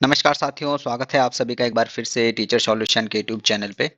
नमस्कार साथियों, स्वागत है आप सभी का एक बार फिर से टीचर सॉल्यूशन के यूट्यूब चैनल पे।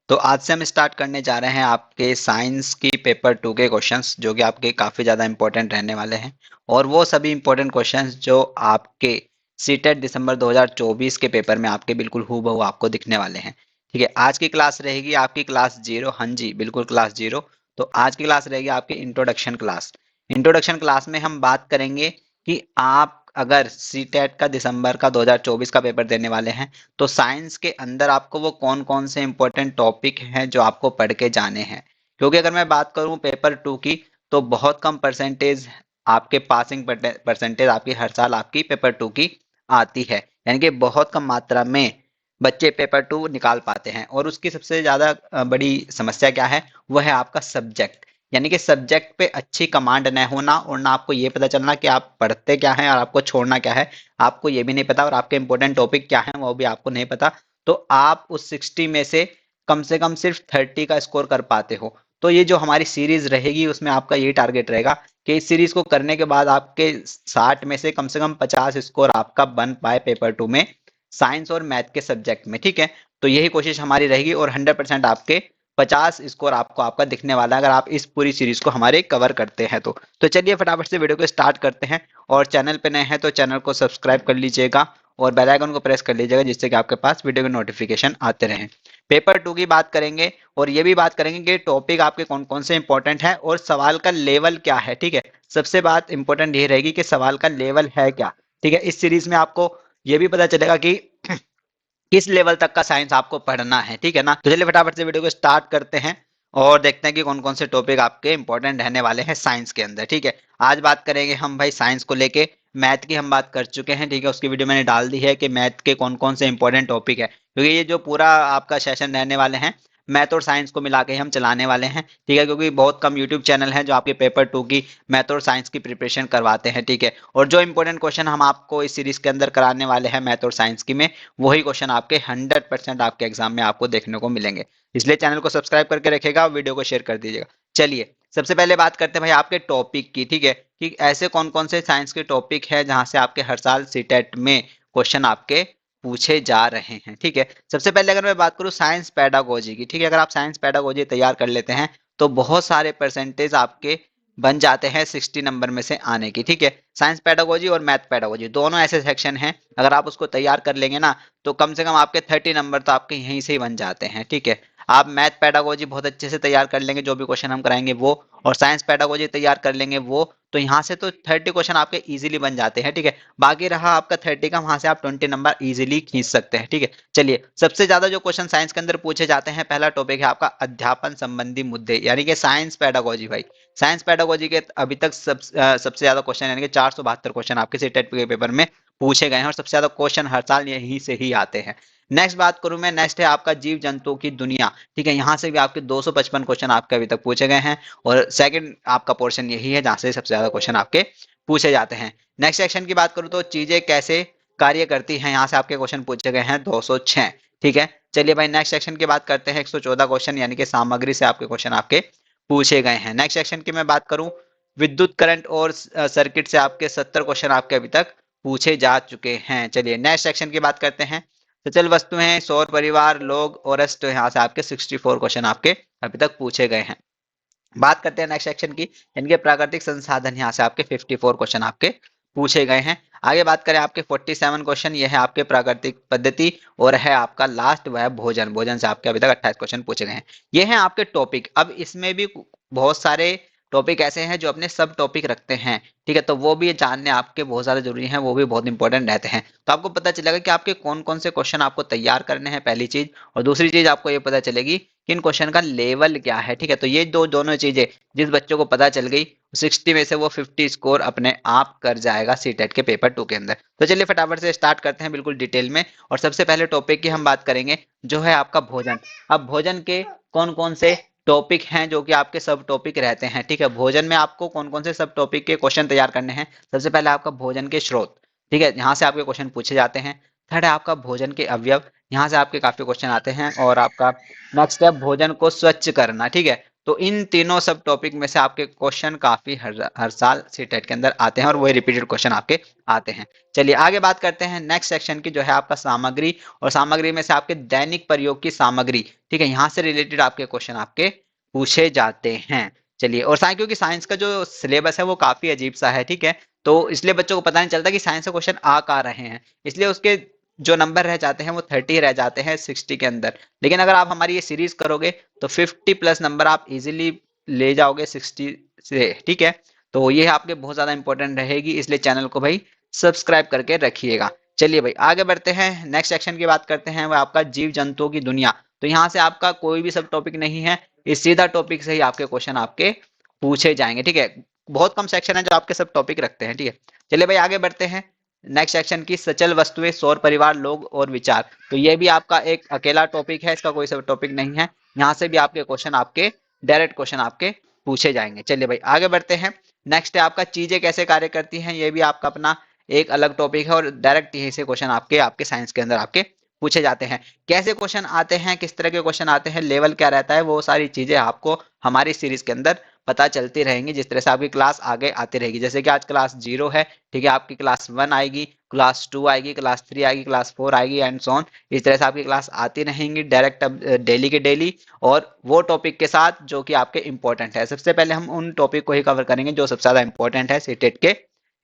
तो आज से हम स्टार्ट करने जा रहे हैं आपके साइंस की पेपर 2 के क्वेश्चंस जो कि आपके काफ़ी ज़्यादा इंपॉर्टेंट रहने वाले हैं। और वो सभी इंपॉर्टेंट क्वेश्चंस जो आपके सीटेट दिसंबर 2024 के पेपर में आपके बिल्कुल हूबहू आपको दिखने वाले हैं। ठीक है, आज की क्लास रहेगी आपकी क्लास जीरो। हाँ जी, बिल्कुल क्लास जीरो। तो आज की क्लास रहेगी आपकी इंट्रोडक्शन क्लास। इंट्रोडक्शन क्लास में हम बात करेंगे कि आप अगर सीटेट का दिसंबर का 2024 का पेपर देने वाले हैं तो साइंस के अंदर आपको वो कौन कौन से इंपॉर्टेंट टॉपिक हैं जो आपको पढ़ के जाने हैं। क्योंकि अगर मैं बात करूं पेपर 2 की तो बहुत कम परसेंटेज आपके पासिंग परसेंटेज आपकी हर साल आपकी पेपर 2 की आती है। यानी कि बहुत कम मात्रा में बच्चे पेपर 2 निकाल पाते हैं। और उसकी सबसे ज़्यादा बड़ी समस्या क्या है, वो है आपका सब्जेक्ट। यानी कि सब्जेक्ट पे अच्छी कमांड न होना और ना आपको ये पता चलना कि आप पढ़ते क्या हैं और आपको छोड़ना क्या है। आपको ये भी नहीं पता और आपके इंपॉर्टेंट टॉपिक क्या हैं वो भी आपको नहीं पता। तो आप उस 60 में से कम सिर्फ 30 का स्कोर कर पाते हो। तो ये जो हमारी सीरीज रहेगी उसमें आपका ये टारगेट रहेगा कि इस सीरीज को करने के बाद आपके 60 में से कम 50 स्कोर आपका बन पाए पेपर 2 में साइंस और मैथ के सब्जेक्ट में। ठीक है, तो यही कोशिश हमारी रहेगी और 100% आपके 50 स्कोर आपको आपका दिखने वाला है अगर आप इस पूरी सीरीज को हमारे कवर करते हैं तो चलिए फटाफट से वीडियो को स्टार्ट करते हैं। और चैनल पे नए हैं तो चैनल को सब्सक्राइब कर लीजिएगा और बेल आइकन को प्रेस कर लीजिएगा जिससे कि आपके पास वीडियो के नोटिफिकेशन आते रहें। पेपर 2 की बात करेंगे और ये भी बात करेंगे कि टॉपिक आपके कौन कौन से इंपॉर्टेंट है और सवाल का लेवल क्या है। ठीक है, सबसे बात इंपॉर्टेंट ये रहेगी कि सवाल का लेवल है क्या। ठीक है, इस सीरीज में आपको ये भी पता चलेगा कि किस लेवल तक का साइंस आपको पढ़ना है। ठीक है ना, तो चलिए फटाफट से वीडियो को स्टार्ट करते हैं और देखते हैं कि कौन कौन से टॉपिक आपके इंपॉर्टेंट रहने वाले हैं साइंस के अंदर। ठीक है, आज बात करेंगे हम भाई साइंस को लेके। मैथ की हम बात कर चुके हैं, ठीक है, उसकी वीडियो मैंने डाल दी है कि मैथ के कौन कौन से इंपॉर्टेंट टॉपिक है, क्योंकि ये जो पूरा आपका सेशन रहने वाले हैं मैथ और साइंस को मिला के हम चलाने वाले हैं। ठीक है, क्योंकि बहुत कम यूट्यूब चैनल हैं जो आपके पेपर 2 की मैथ और साइंस की प्रिपरेशन करवाते हैं। ठीक है, और जो इंपॉर्टेंट क्वेश्चन हम आपको इस सीरीज के अंदर कराने वाले हैं मैथ और साइंस की में, वही क्वेश्चन आपके 100% आपके एग्जाम में आपको देखने को मिलेंगे। इसलिए चैनल को सब्सक्राइब करके रखेगा और वीडियो को शेयर कर दीजिएगा। चलिए सबसे पहले बात करते हैं भाई आपके टॉपिक की। ठीक है, कि ऐसे कौन कौन से साइंस के टॉपिक है जहां से आपके हर साल सीटेट में क्वेश्चन आपके पूछे जा रहे हैं। ठीक है, सबसे पहले अगर मैं बात करूं साइंस पैडागोजी की, ठीक है, अगर आप साइंस पैडागोजी तैयार कर लेते हैं तो बहुत सारे परसेंटेज आपके बन जाते हैं 60 नंबर में से आने की। ठीक है, साइंस पैडागोजी और मैथ पैडागोजी दोनों ऐसे सेक्शन हैं, अगर आप उसको तैयार कर लेंगे ना तो कम से कम आपके 30 नंबर तो आपके यहीं से ही बन जाते हैं। ठीक है, आप मैथ पैडागोजी बहुत अच्छे से तैयार कर लेंगे, जो भी क्वेश्चन हम कराएंगे वो, और साइंस पैडागोजी तैयार कर लेंगे वो, तो यहाँ से तो 30 क्वेश्चन आपके इजीली बन जाते हैं। ठीक है, बाकी रहा आपका 30 का, वहां से आप 20 नंबर इजीली खींच सकते हैं। ठीक है, चलिए सबसे ज्यादा जो क्वेश्चन साइंस के अंदर पूछे जाते हैं, पहला टॉपिक है आपका अध्यापन संबंधी मुद्दे, यानी कि साइंस पैडागोजी। भाई साइंस पैडागोजी के अभी तक सबसे ज्यादा क्वेश्चन यानी कि 472 क्वेश्चन आपके सीटेट के पेपर में पूछे गए हैं और सबसे ज्यादा क्वेश्चन हर साल यहीं से ही आते हैं। नेक्स्ट बात करूं मैं, नेक्स्ट है आपका जीव जंतुओं की दुनिया। ठीक है, यहाँ से भी आपके 255 क्वेश्चन आपके अभी तक पूछे गए हैं और सेकंड आपका पोर्शन यही है जहां से सबसे ज्यादा क्वेश्चन आपके पूछे जाते हैं। नेक्स्ट सेक्शन की बात करूं तो चीजें कैसे कार्य करती हैं, यहाँ से आपके क्वेश्चन पूछे गए हैं 206। ठीक है, चलिए भाई नेक्स्ट सेक्शन की बात करते हैं, 114 क्वेश्चन यानी कि सामग्री से आपके क्वेश्चन आपके पूछे गए हैं। नेक्स्ट सेक्शन की मैं बात करूं, विद्युत करंट और सर्किट से आपके 70 क्वेश्चन आपके अभी तक पूछे जा चुके हैं। चलिए नेक्स्ट सेक्शन की बात करते हैं, सचल वस्तुएं, सौर परिवार, लोग और अस्त, यहाँ से आपके 64 क्वेश्चन आपके अभी तक पूछे गए हैं। बात करते हैं नेक्स्ट सेक्शन की, इनके प्राकृतिक संसाधन, यहाँ से आपके 54 क्वेश्चन आपके पूछे गए हैं। आगे बात करें आपके 47 क्वेश्चन, ये है आपके प्राकृतिक पद्धति, और है आपका लास्ट वह भोजन, भोजन से आपके अभी तक 28 क्वेश्चन पूछे गए हैं। ये हैं आपके टॉपिक। अब इसमें भी बहुत सारे टॉपिक ऐसे हैं जो अपने सब टॉपिक रखते हैं। ठीक है, तो वो भी जानने आपके बहुत ज्यादा जरूरी हैं, वो भी बहुत इंपॉर्टेंट रहते हैं। तो आपको पता चलेगा कि आपके कौन कौन से क्वेश्चन आपको तैयार करने हैं, पहली चीज, और दूसरी चीज आपको ये पता चलेगी कि इन क्वेश्चन का लेवल क्या है। ठीक है, तो ये दोनों चीजें जिस बच्चों को पता चल गई 60 में से वो 50 स्कोर अपने आप कर जाएगा सीटेट के पेपर 2 के अंदर। तो चलिए फटाफट से स्टार्ट करते हैं बिल्कुल डिटेल में, और सबसे पहले टॉपिक की हम बात करेंगे जो है आपका भोजन। अब भोजन के कौन कौन से टॉपिक हैं जो कि आपके सब टॉपिक रहते हैं। ठीक है, भोजन में आपको कौन कौन से सब टॉपिक के क्वेश्चन तैयार करने हैं। सबसे पहले आपका भोजन के स्रोत, ठीक है, यहाँ से आपके क्वेश्चन पूछे जाते हैं। थर्ड है आपका भोजन के अवयव, यहाँ से आपके काफी क्वेश्चन आते हैं। और आपका नेक्स्ट है भोजन को स्वच्छ करना। ठीक है, तो इन तीनों सब टॉपिक में से आपके क्वेश्चन काफी हर साल सीटेट के अंदर आते हैं और वही रिपीटेड क्वेश्चन आपके आते हैं। चलिए आगे बात करते हैं नेक्स्ट सेक्शन की, जो है आपका सामग्री, और सामग्री में से आपके दैनिक प्रयोग की सामग्री, ठीक है, यहाँ से रिलेटेड आपके क्वेश्चन आपके पूछे जाते हैं। चलिए, और साइंस, क्योंकि साइंस का जो सिलेबस है वो काफी अजीब सा है, ठीक है, तो इसलिए बच्चों को पता नहीं चलता कि साइंस के क्वेश्चन आ कहाँ रहे हैं, इसलिए उसके जो नंबर रह जाते हैं वो 30 रह जाते हैं 60 के अंदर। लेकिन अगर आप हमारी ये सीरीज करोगे तो 50 प्लस नंबर आप इजीली ले जाओगे 60 से, ठीक है। तो ये आपके बहुत ज्यादा इंपॉर्टेंट रहेगी, इसलिए चैनल को भाई सब्सक्राइब करके रखिएगा। चलिए भाई आगे बढ़ते हैं, नेक्स्ट सेक्शन की बात करते हैं, वो आपका जीव जंतुओं की दुनिया। तो यहाँ से आपका कोई भी सब टॉपिक नहीं है, इस सीधा टॉपिक से ही आपके क्वेश्चन आपके पूछे जाएंगे, ठीक है। बहुत कम सेक्शन है जो आपके सब टॉपिक रखते हैं, ठीक है। चलिए भाई आगे बढ़ते हैं, नेक्स्ट सेक्शन की सचल वस्तुएं, सौर परिवार, लोग और विचार। तो ये भी आपका एक अकेला टॉपिक है, इसका कोई सब टॉपिक नहीं है, यहाँ से भी आपके क्वेश्चन आपके डायरेक्ट क्वेश्चन आपके पूछे जाएंगे। चलिए भाई आगे बढ़ते हैं, नेक्स्ट है आपका चीजें कैसे कार्य करती हैं, ये भी आपका अपना एक अलग टॉपिक है और डायरेक्ट यहीं से क्वेश्चन आपके आपके साइंस के अंदर आपके पूछे जाते हैं। कैसे क्वेश्चन आते हैं, किस तरह के क्वेश्चन आते हैं, लेवल क्या रहता है, वो सारी चीजें आपको हमारी सीरीज के अंदर पता चलती रहेंगी, जिस तरह से आपकी क्लास आगे आती रहेगी। जैसे कि आज क्लास 0 है, ठीक है, आपकी क्लास 1 आएगी, क्लास 2 आएगी, क्लास 3 आएगी, क्लास 4 आएगी एंड सो ऑन। इस तरह से आपकी क्लास आती रहेंगी डायरेक्ट अब डेली के डेली, और वो टॉपिक के साथ जो कि आपके इंपॉर्टेंट है। सबसे पहले हम उन टॉपिक को ही कवर करेंगे जो सबसे ज्यादा इंपॉर्टेंट है सीटेट के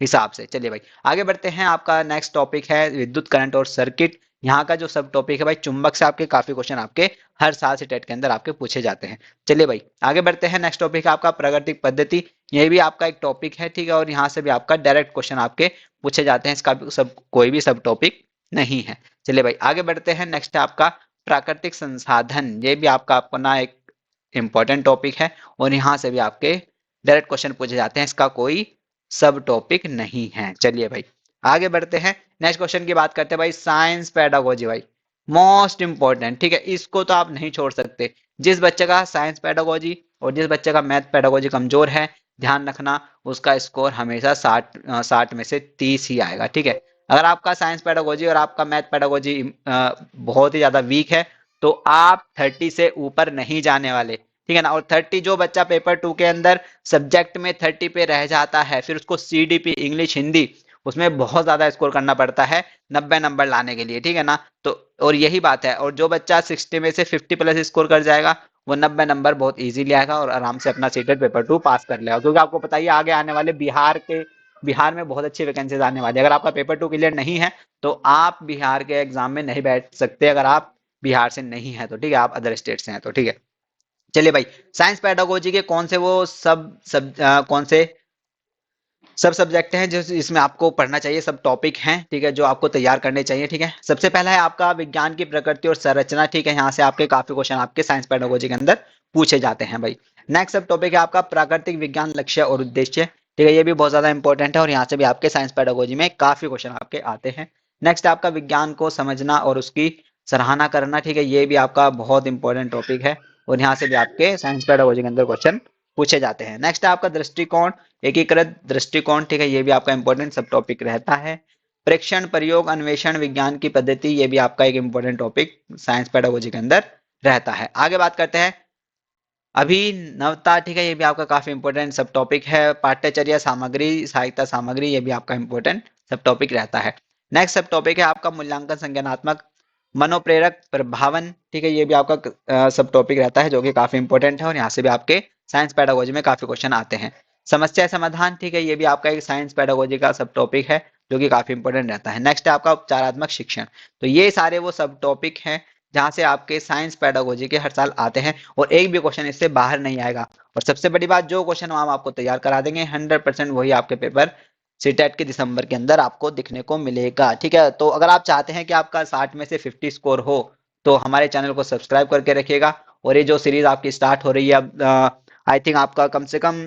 हिसाब से। चलिए भाई आगे बढ़ते हैं, आपका नेक्स्ट टॉपिक है विद्युत करंट और सर्किट। यहाँ का जो सब टॉपिक है भाई, चुंबक से आपके काफी क्वेश्चन आपके हर साल सीटेट के अंदर आपके पूछे जाते हैं। चलिए भाई आगे बढ़ते हैं, नेक्स्ट टॉपिक है आपका प्राकृतिक पद्धति। ये भी आपका एक टॉपिक है, ठीक है, और यहाँ से भी आपका डायरेक्ट क्वेश्चन आपके पूछे जाते हैं, इसका सब कोई भी सब टॉपिक नहीं है। चलिए भाई आगे बढ़ते हैं, नेक्स्ट है आपका प्राकृतिक संसाधन। ये भी आपका अपना एक इंपॉर्टेंट टॉपिक है और यहाँ से भी आपके डायरेक्ट क्वेश्चन पूछे जाते हैं, इसका कोई सब टॉपिक नहीं है। चलिए भाई आगे बढ़ते हैं, नेक्स्ट क्वेश्चन की बात करते हैं भाई, साइंस पेडागोजी भाई मोस्ट इंपॉर्टेंट, ठीक है, इसको तो आप नहीं छोड़ सकते। जिस बच्चे का साइंस पेडागोजी और जिस बच्चे का मैथ पेडागोजी कमजोर है, ध्यान रखना उसका स्कोर हमेशा 60 में से 30 ही आएगा, ठीक है। अगर आपका साइंस पेडागोजी और आपका मैथ पेडागोजी बहुत ही ज्यादा वीक है तो आप 30 से ऊपर नहीं जाने वाले, ठीक है ना। और 30, जो बच्चा पेपर 2 के अंदर सब्जेक्ट में 30 पे रह जाता है, फिर उसको सीडीपी इंग्लिश हिंदी उसमें बहुत ज्यादा स्कोर करना पड़ता है 90 नंबर लाने के लिए, ठीक है ना। तो और यही बात है, और जो बच्चा 60 में से 50 प्लस स्कोर कर जाएगा वो 90 नंबर बहुत इजीली आएगा और आराम से अपना सीटेट पेपर 2 पास कर लेगा। क्योंकि आपको पता ही है आगे आने वाले बिहार में बहुत अच्छी वैकेंसीज आने वाली है। अगर आपका पेपर 2 क्लियर नहीं है तो आप बिहार के एग्जाम में नहीं बैठ सकते, अगर आप बिहार से नहीं है तो, ठीक है, आप अदर स्टेट से हैं तो, ठीक है। चलिए भाई साइंस पेडागोजी के कौन से वो कौन से सब सब्जेक्ट हैं जो इसमें आपको पढ़ना चाहिए, सब टॉपिक हैं, ठीक है, जो आपको तैयार करने चाहिए, ठीक है। सबसे पहला है आपका विज्ञान की प्रकृति और संरचना, ठीक है, यहाँ से आपके काफी क्वेश्चन आपके साइंस पेडागोजी के अंदर पूछे जाते हैं भाई। नेक्स्ट सब टॉपिक है आपका प्राकृतिक विज्ञान, लक्ष्य और उद्देश्य, ठीक है, ये भी बहुत ज्यादा इंपॉर्टेंट है और यहाँ से भी आपके साइंस पेडागोजी में काफी क्वेश्चन आपके आते हैं। नेक्स्ट आपका विज्ञान को समझना और उसकी सराहना करना, ठीक है, ये भी आपका बहुत इंपॉर्टेंट टॉपिक है और यहाँ से भी आपके साइंस पेडागोजी के अंदर क्वेश्चन पूछे जाते हैं। नेक्स्ट है आपका दृष्टिकोण, एकीकृत दृष्टिकोण, ठीक है, ये भी आपका इंपॉर्टेंट सब टॉपिक रहता है। प्रेक्षण, प्रयोग, अन्वेषण, विज्ञान की पद्धति, ये भी आपका एक इंपॉर्टेंट टॉपिक साइंस पेडागोजी के अंदर रहता है। आगे बात करते हैं अभिनवता, ठीक है, ये भी आपका काफी इंपॉर्टेंट सब टॉपिक है। पाठ्यचर्या सामग्री, सहायता सामग्री, ये भी आपका इंपॉर्टेंट सब टॉपिक रहता है। नेक्स्ट सब टॉपिक है आपका मूल्यांकन, संज्ञानात्मक, मनोप्रेरक, प्रभावन, ठीक है, ये भी आपका सब टॉपिक रहता है जो कि काफी इंपॉर्टेंट है और यहाँ से भी आपके साइंस पेडागोजी में काफी क्वेश्चन आते हैं। समस्या समाधान, ठीक है, ये भी आपका एक साइंस पेडागोजी का सब टॉपिक है जो कि काफी इंपॉर्टेंट रहता है। नेक्स्ट है आपका उपचारात्मक शिक्षण। तो ये सारे वो सब टॉपिक हैं जहाँ से आपके साइंस पेडागोजी के हर साल आते हैं और एक भी क्वेश्चन इससे बाहर नहीं आएगा। और सबसे बड़ी बात, जो क्वेश्चन हम आपको तैयार करा देंगे 100% वही आपके पेपर सीटेट के दिसंबर के अंदर आपको दिखने को मिलेगा, ठीक है। तो अगर आप चाहते हैं कि आपका 60 में से 50 स्कोर हो तो हमारे चैनल को सब्सक्राइब करके रखिएगा। और ये जो सीरीज आपकी स्टार्ट हो रही है अब, आई थिंक आपका कम से कम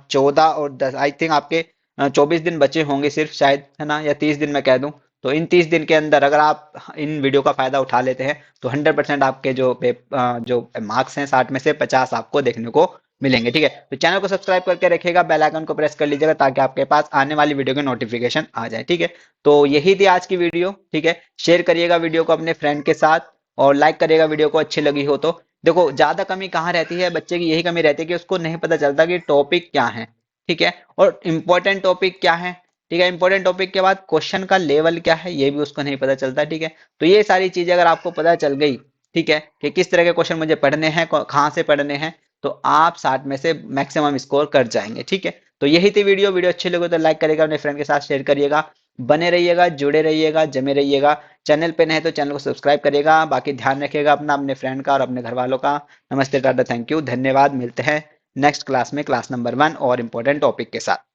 14 और 10, आई थिंक आपके 24 दिन बचे होंगे सिर्फ, शायद, है ना, या 30 दिन मैं कह दूं। तो इन 30 दिन के अंदर अगर आप इन वीडियो का फायदा उठा लेते हैं तो 100% आपके जो मार्क्स हैं 60 में से 50 आपको देखने को मिलेंगे, ठीक है। तो चैनल को सब्सक्राइब करके रखिएगा, बेल आइकन को प्रेस कर लीजिएगा ताकि आपके पास आने वाली वीडियो की नोटिफिकेशन आ जाए, ठीक है। तो यही थी आज की वीडियो, ठीक है। शेयर करिएगा वीडियो को अपने फ्रेंड के साथ और लाइक करिएगा वीडियो को अच्छी लगी हो तो, देखो ज्यादा कमी कहाँ रहती है बच्चे की, यही कमी रहती है कि उसको नहीं पता चलता कि टॉपिक क्या है। ठीक है, और इम्पोर्टेंट टॉपिक क्या है। ठीक है, इंपॉर्टेंट टॉपिक के बाद क्वेश्चन का लेवल क्या है ये भी उसको नहीं पता चलता। ठीक है, तो ये सारी चीजें अगर आपको पता चल गई, ठीक है, कि किस तरह के क्वेश्चन मुझे पढ़ने हैं, कहाँ से पढ़ने हैं, तो आप 60 में से मैक्सिमम स्कोर कर जाएंगे। ठीक है, तो यही थी वीडियो। वीडियो अच्छी लगे तो लाइक करिएगा, अपने फ्रेंड के साथ शेयर करिएगा। बने रहिएगा, जुड़े रहिएगा, जमे रहिएगा। चैनल पे नए तो चैनल को सब्सक्राइब करिएगा। बाकी ध्यान रखिएगा अपना, अपने फ्रेंड का और अपने घर वालों का। नमस्ते, टाटा, थैंक यू, धन्यवाद। मिलते हैं नेक्स्ट क्लास में, क्लास नंबर 1 और इम्पोर्टेंट टॉपिक के साथ।